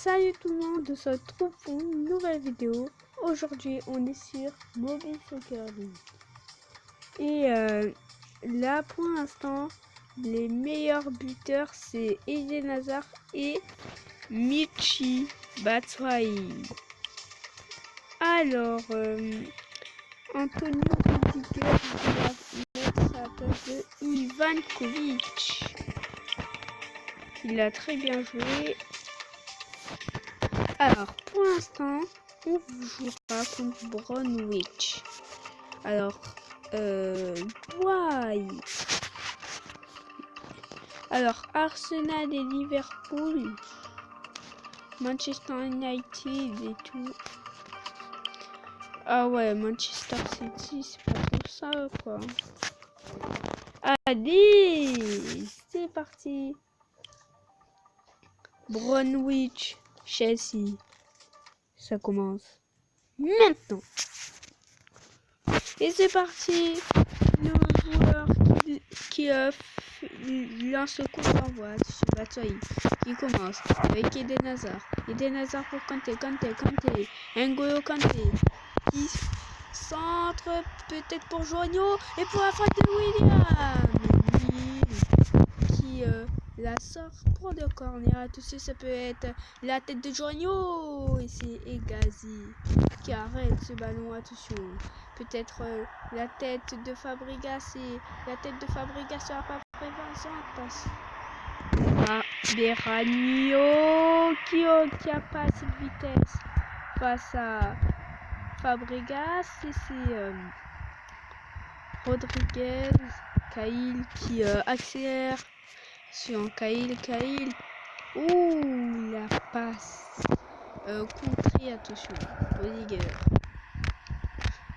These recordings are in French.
Salut tout le monde, on se retrouve pour une nouvelle vidéo. Aujourd'hui, on est sur Mobile Soccer League. Et là, pour l'instant, les meilleurs buteurs, c'est Eden Hazard et Michy Batshuayi. Alors, Antonio Rudiger va mettre à la place de Ivankovic. Il a très bien joué. Alors, pour l'instant, on ne joue pas contre Bromwich. Alors, why? Alors, Arsenal et Liverpool, Manchester United et tout. Ah ouais, Manchester City, c'est pas trop ça, quoi. Allez, c'est parti. Bromwich, Chelsea. Ça commence maintenant. Et c'est parti. Le joueur qui lance le coup d'envoi sur Batshuayi qui commence avec Eden Hazard. Eden Hazard pour Kanté. N'Golo Kanté qui centre peut-être pour Joigno et pour la frappe de William qui la sort pour le corner. Attention, ça peut être la tête de Joigno et c'est Hegazi qui arrête ce ballon. Attention, peut-être la tête de Fabregas et la tête de Fabregas sera pas présente. Ah, Berahino qui a pas assez de vitesse face à Fabregas et c'est Rodriguez, Cahill qui accélère sur Cahill. Ouh, la passe contrée, attention, Rodriguez.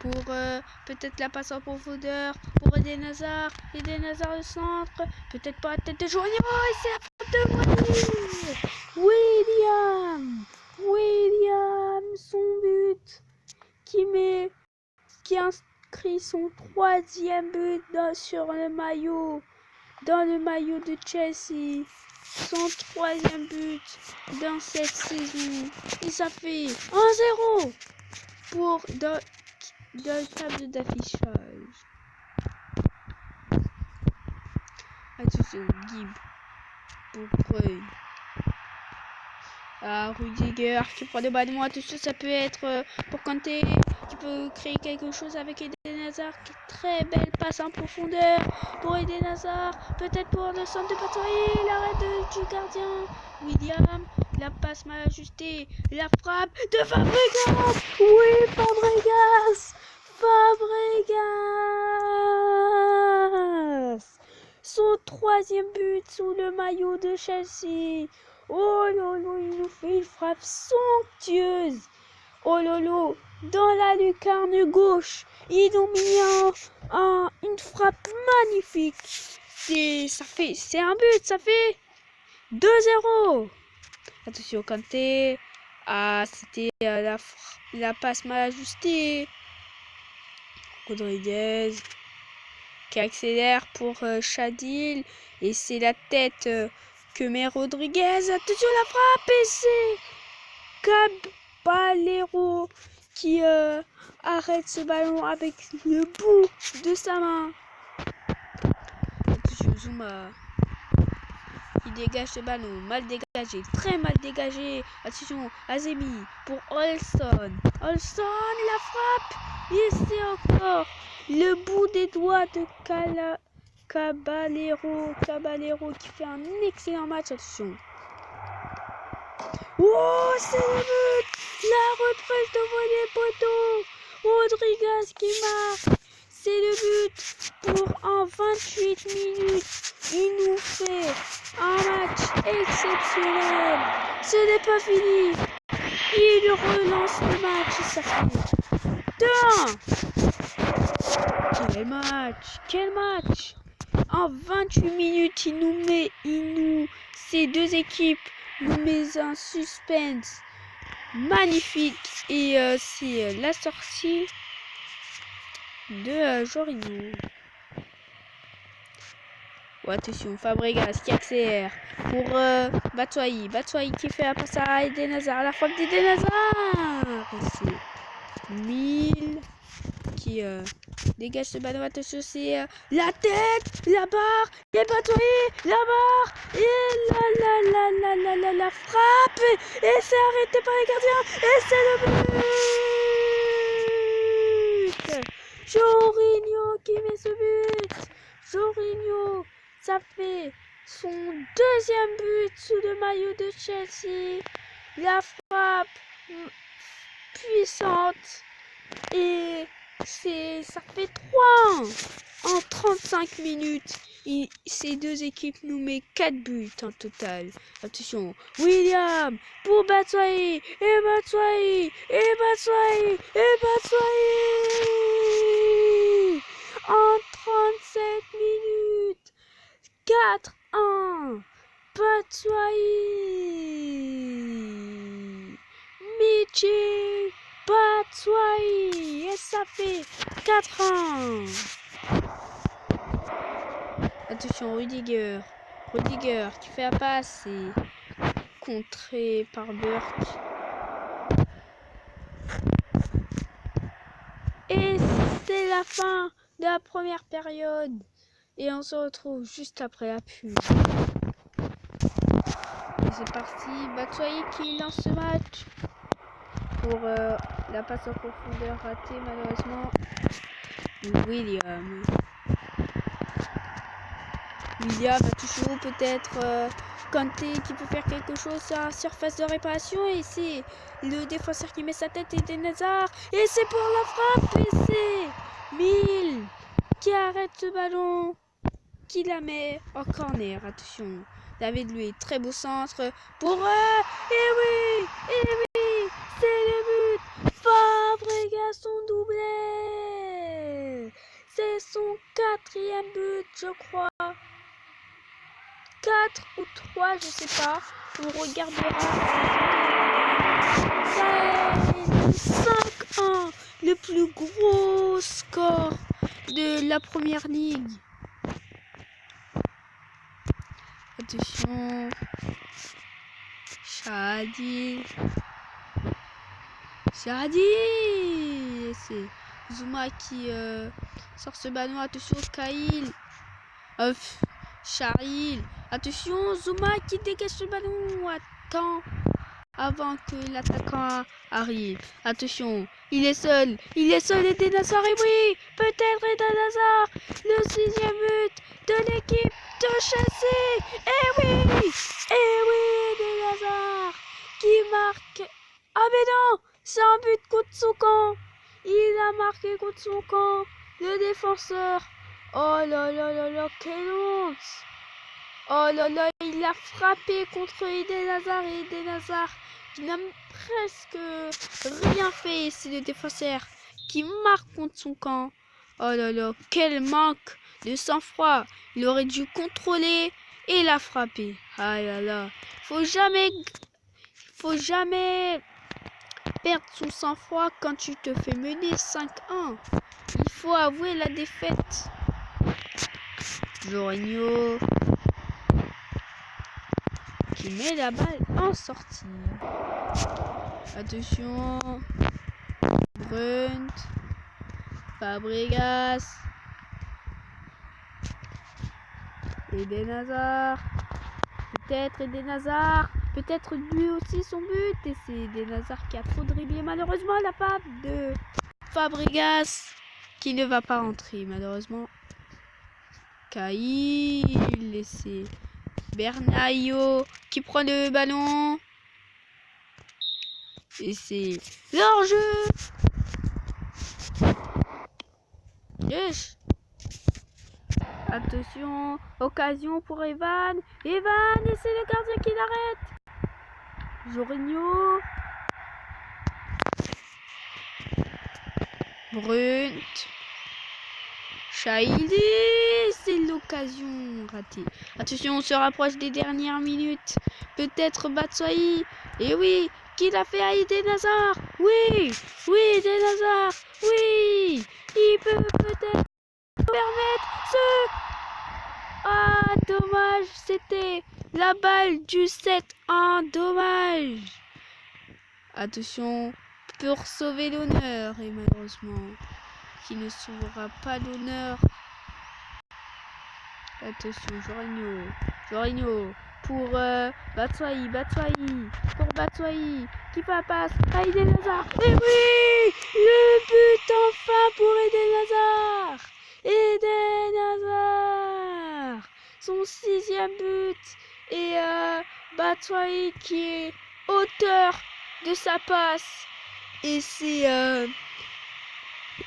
Pour peut-être la passe en profondeur pour Eden Hazard. Eden Hazard le centre, peut-être pas la tête de Joigno et c'est la faute de William, son but qui inscrit son 3e but dans le maillot de Chelsea. Son 3e but dans cette saison. Et ça fait 1-0 pour dans le tableau d'affichage. Attention, Gibb pour Bruyne. Ah, Rudiger qui prend le ballon. Attention, ça peut être pour Kanté qui peut créer quelque chose avec Eden Hazard. Très belle passe en profondeur pour Eden Hazard. Peut-être pour le centre de Batshuayi. L'arrêt du gardien. William. La passe mal ajustée. La frappe de Fabregas. Oui, Fabregas. Son 3e but sous le maillot de Chelsea. Oh lolo, il nous fait une frappe somptueuse. Oh lolo, dans la lucarne gauche, il nous met une frappe magnifique. C'est un but, ça fait 2-0. Attention, Kanté. Ah, c'était la passe mal ajustée. Rodriguez qui accélère pour Shadil. Et c'est la tête que met Rodriguez. Attention, la frappe et c'est Caballero qui arrête ce ballon avec le bout de sa main. Attention, Zouma. Il dégage ce ballon, mal dégagé, très mal dégagé. Attention, Azemi pour Olson. Olson, la frappe. Et c'est encore le bout des doigts de Caballero qui fait un excellent match. Attention. Oh, c'est le but. La reprise devant les poteaux. Rodriguez qui marque. C'est le but pour en 28 minutes. Il nous fait un match exceptionnel. Ce n'est pas fini. Il relance le match. Ça fait 2-1. Quel match. En 28 minutes, ces deux équipes nous met un suspense magnifique. Et c'est la sortie de Jorginho. Oh, attention, Fabregas qui accélère pour Batshuayi. Batshuayi qui fait la passe à Eden Hazard. La frappe d'Eden Hazard. C'est 1000 qui dégage ce ballon. Attention, c'est la tête, la barre, et Batshuayi, la barre, et la frappe. Et c'est arrêté par les gardiens. Et c'est le but. Jorginho qui met ce but. Jorginho, ça fait son deuxième but sous le maillot de Chelsea. La frappe puissante et ça fait 3-1 en 35 minutes. Ces deux équipes nous mettent 4 buts en total. Attention, William pour Batshuayi et Batshuayi et Batshuayi et Batshuayi en 37 minutes. 4-1. Batshuayi. Michy Batshuayi. Et ça fait 4-1. Attention, Rudiger. Rudiger qui fait la passe et contré par Burke. Et c'est la fin de la première période. Et on se retrouve juste après la pub. Et c'est parti. Batshuayi qui lance ce match. Pour la passe en profondeur ratée malheureusement. William a toujours peut-être Kanté qui peut faire quelque chose sur la surface de réparation. Et c'est le défenseur qui met sa tête, Eden Hazard. Et c'est pour la frappe. Et c'est 1000 qui arrête ce ballon. Qui la met en corner. Attention. David Luiz, très beau centre pour et oui, c'est le but. Fabregas son doublé. C'est son 4e but, je crois. 4 ou 3, je sais pas. On regardera. C'est 5-1, le plus gros score de la première ligue. Attention. Shadi. C'est Zouma qui sort ce ballon. Attention, Kyle. Charil. Attention, Zouma qui dégage ce ballon. Attends. Avant que l'attaquant arrive. Attention, il est seul. Eden Hazard. Et oui, peut-être Eden Hazard. Le 6e but de l'équipe de Chelsea. Et oui, Eden Hazard qui marque. Ah mais non, c'est un but contre son camp. Il a marqué contre son camp. Le défenseur. Oh là là là là, quelle honte. Oh là là, il a frappé contre Eden Hazard. Et Eden Hazard qui n'a presque rien fait. C'est le défenseur qui marque contre son camp. Oh là là, quel manque de sang-froid. Il aurait dû contrôler et la frapper. Ah là là, faut jamais perdre son sang-froid quand tu te fais mener 5-1. Il faut avouer la défaite. Jorginho qui met la balle en sortie. Attention. Brunt. Fabregas. Eden Hazard. Peut-être Eden Hazard. Peut-être lui aussi son but. Et c'est Eden Hazard qui a trop dribblé. Malheureusement, la passe de Fabregas qui ne va pas rentrer. Malheureusement. Kyle. Et c'est Bernardo qui prend le ballon. Et c'est l'hors-jeu. Yes. Attention, occasion pour Evan. Et c'est le gardien qui l'arrête. Jorginho. Brunt. Shahidi. C'est l'occasion ratée. Attention, on se rapproche des dernières minutes. Peut-être Batshuayi. Et oui, qui l'a fait à Eden Hazard. Oui, Eden Hazard. Oui, il peut peut-être permettre ce Ah, dommage, c'était la balle du 7-1, dommage. Attention, pour sauver l'honneur, et malheureusement, qui ne sauvera pas l'honneur. Attention, Jorginho, pour Batshuayi, pour Batshuayi, qui va passe à Eden Hazard. Et oui, le but enfin pour Eden Hazard. Eden Hazard, son 6e but, et Batshuayi qui est auteur de sa passe. Et c'est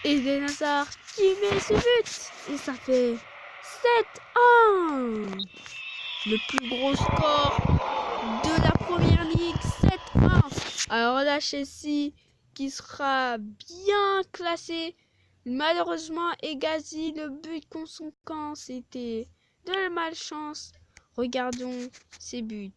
Eden Hazard qui met ce but. Et ça fait 7-1. Le plus gros score de la première ligue, 7-1. Alors là, Chelsea qui sera bien classé. Malheureusement, Hegazi, le but contre son camp, c'était de la malchance. Regardons ses buts.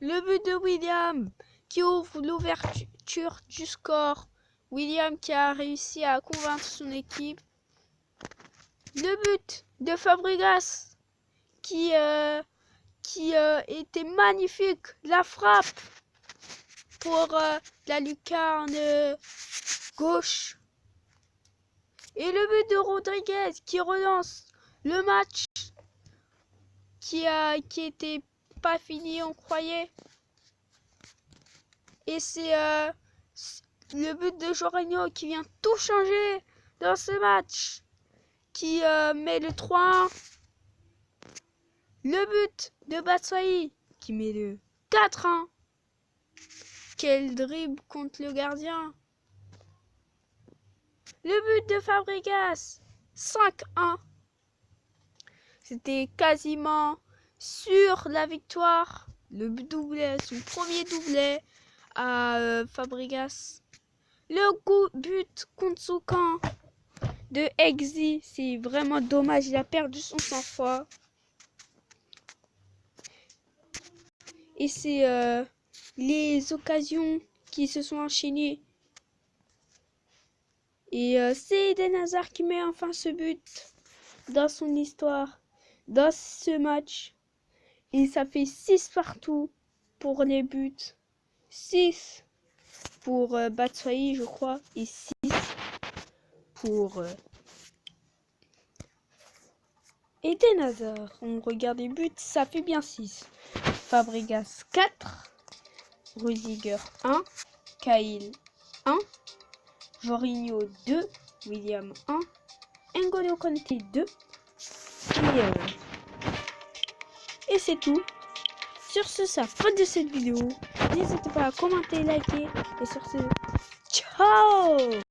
Le but de William qui ouvre l'ouverture du score. William qui a réussi à convaincre son équipe. Le but de Fabregas qui était magnifique. La frappe pour la lucarne gauche. Et le but de Rodriguez qui relance le match qui était pas fini, on croyait. Et c'est le but de Jorginho qui vient tout changer dans ce match. Qui met le 3-1. Le but de Batshuayi qui met le 4-1. Quel dribble contre le gardien. Le but de Fabregas, 5-1. C'était quasiment sur la victoire. Le but doublé, son premier doublé à Fabregas. Le but contre son camp de Hegazi, c'est vraiment dommage, il a perdu son sang-froid. Et c'est les occasions qui se sont enchaînées. Et c'est Eden Hazard qui met enfin ce but dans son histoire, dans ce match. Et ça fait 6 partout pour les buts. 6 pour Batshuayi, je crois, et 6 pour Eden Hazard. On regarde les buts, ça fait bien 6. Fabregas 4, Rudiger 1, Cahill 1, Jorginho 2, William 1, N'Golo Kanté 2, et c'est tout. Sur ce, c'est la fin de cette vidéo. N'hésitez pas à commenter, liker, et sur ce, ciao!